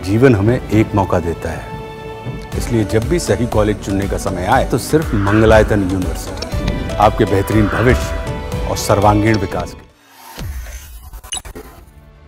जीवन हमें एक मौका देता है, इसलिए जब भी सही कॉलेज चुनने का समय आए तो सिर्फ मंगलायतन यूनिवर्सिटी आपके बेहतरीन भविष्य और सर्वांगीण विकास के।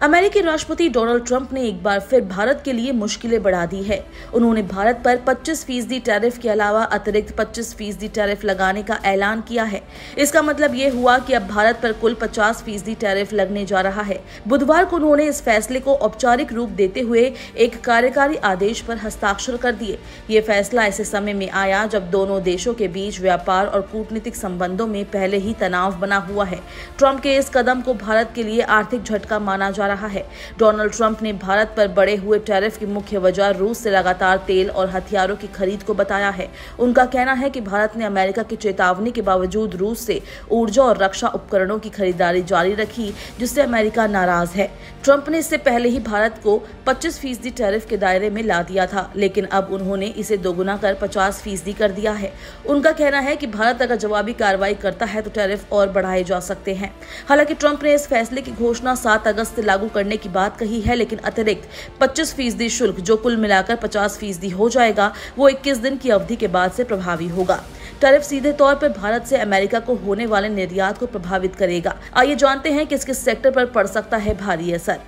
अमेरिकी राष्ट्रपति डोनाल्ड ट्रंप ने एक बार फिर भारत के लिए मुश्किलें बढ़ा दी है। उन्होंने भारत पर 25% टैरिफ के अलावा अतिरिक्त 25% टैरिफ लगाने का ऐलान किया है। इसका मतलब ये हुआ कि अब भारत पर कुल 50% टैरिफ लगने जा रहा है। बुधवार को उन्होंने इस फैसले को औपचारिक रूप देते हुए एक कार्यकारी आदेश पर हस्ताक्षर कर दिए। ये फैसला ऐसे समय में आया जब दोनों देशों के बीच व्यापार और कूटनीतिक संबंधों में पहले ही तनाव बना हुआ है। ट्रंप के इस कदम को भारत के लिए आर्थिक झटका माना जा रहा है। डोनाल्ड ट्रंप ने भारत पर बढ़े हुए टैरिफ की मुख्य वजह रूस से लगातार तेल और हथियारों की खरीद को बताया है। उनका कहना है कि भारत ने अमेरिका की चेतावनी के बावजूद रूस से ऊर्जा और रक्षा उपकरणों की खरीदारी जारी रखी, जिससे अमेरिका नाराज है। ट्रंप ने इससे पहले ही भारत को 25% टैरिफ के दायरे में ला दिया था, लेकिन अब उन्होंने इसे दोगुना कर 50% कर दिया है। उनका कहना है कि भारत अगर जवाबी कार्रवाई करता है तो टैरिफ और बढ़ाए जा सकते हैं। हालांकि ट्रंप ने इस फैसले की घोषणा 7 अगस्त से लागू करने की बात कही है, लेकिन अतिरिक्त 25% शुल्क जो कुल मिलाकर 50% हो जाएगा, वो 21 दिन की अवधि के बाद से प्रभावी होगा। टैरिफ सीधे तौर पर भारत से अमेरिका को होने वाले निर्यात को प्रभावित करेगा। आइए जानते हैं किस किस सेक्टर पर पड़ सकता है भारी असर।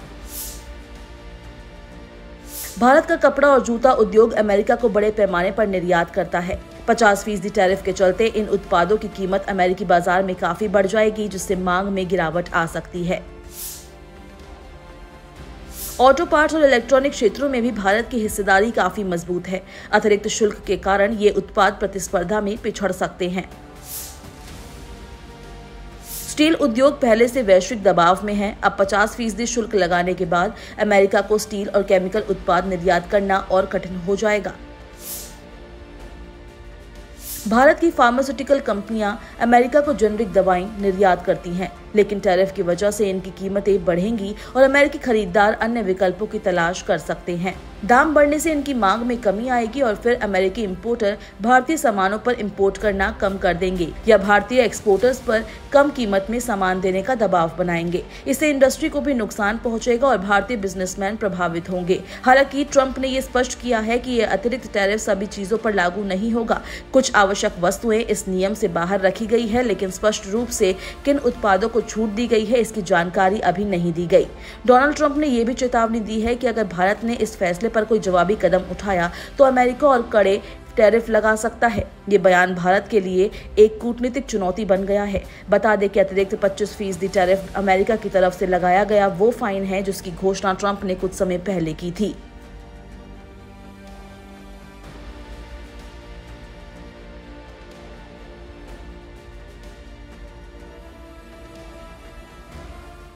भारत का कपड़ा और जूता उद्योग अमेरिका को बड़े पैमाने पर निर्यात करता है। 50% टैरिफ के चलते इन उत्पादों की कीमत अमेरिकी बाजार में काफी बढ़ जाएगी, जिससे मांग में गिरावट आ सकती है। ऑटो पार्ट्स और इलेक्ट्रॉनिक क्षेत्रों में भी भारत की हिस्सेदारी काफी मजबूत है। अतिरिक्त शुल्क के कारण ये उत्पाद प्रतिस्पर्धा में पिछड़ सकते हैं। स्टील उद्योग पहले से वैश्विक दबाव में है। अब 50% शुल्क लगाने के बाद अमेरिका को स्टील और केमिकल उत्पाद निर्यात करना और कठिन हो जाएगा। भारत की फार्मास्यूटिकल कंपनियां अमेरिका को जेनरिक दवाएं निर्यात करती हैं, लेकिन टैरिफ की वजह से इनकी कीमतें बढ़ेंगी और अमेरिकी खरीदार अन्य विकल्पों की तलाश कर सकते हैं। दाम बढ़ने से इनकी मांग में कमी आएगी और फिर अमेरिकी इंपोर्टर भारतीय सामानों पर इंपोर्ट करना कम कर देंगे या भारतीय एक्सपोर्टर्स पर कम कीमत में सामान देने का दबाव बनाएंगे। इससे इंडस्ट्री को भी नुकसान पहुंचेगा और भारतीय बिजनेसमैन प्रभावित होंगे। हालांकि ट्रंप ने ये स्पष्ट किया है कि ये अतिरिक्त टैरिफ सभी चीजों पर लागू नहीं होगा। कुछ आवश्यक वस्तुएं इस नियम से बाहर रखी गई है, लेकिन स्पष्ट रूप से किन उत्पादों को छूट दी गई है इसकी जानकारी अभी नहीं दी गई। डोनाल्ड ट्रंप ने यह भी चेतावनी दी है कि अगर भारत ने इस फैसले पर कोई जवाबी कदम उठाया तो अमेरिका और कड़े टैरिफ लगा सकता है। ये बयान भारत के लिए एक कूटनीतिक चुनौती बन गया है। बता दें कि अतिरिक्त 25% टैरिफ अमेरिका की तरफ से लगाया गया वो फाइन है जिसकी घोषणा ट्रंप ने कुछ समय पहले की थी।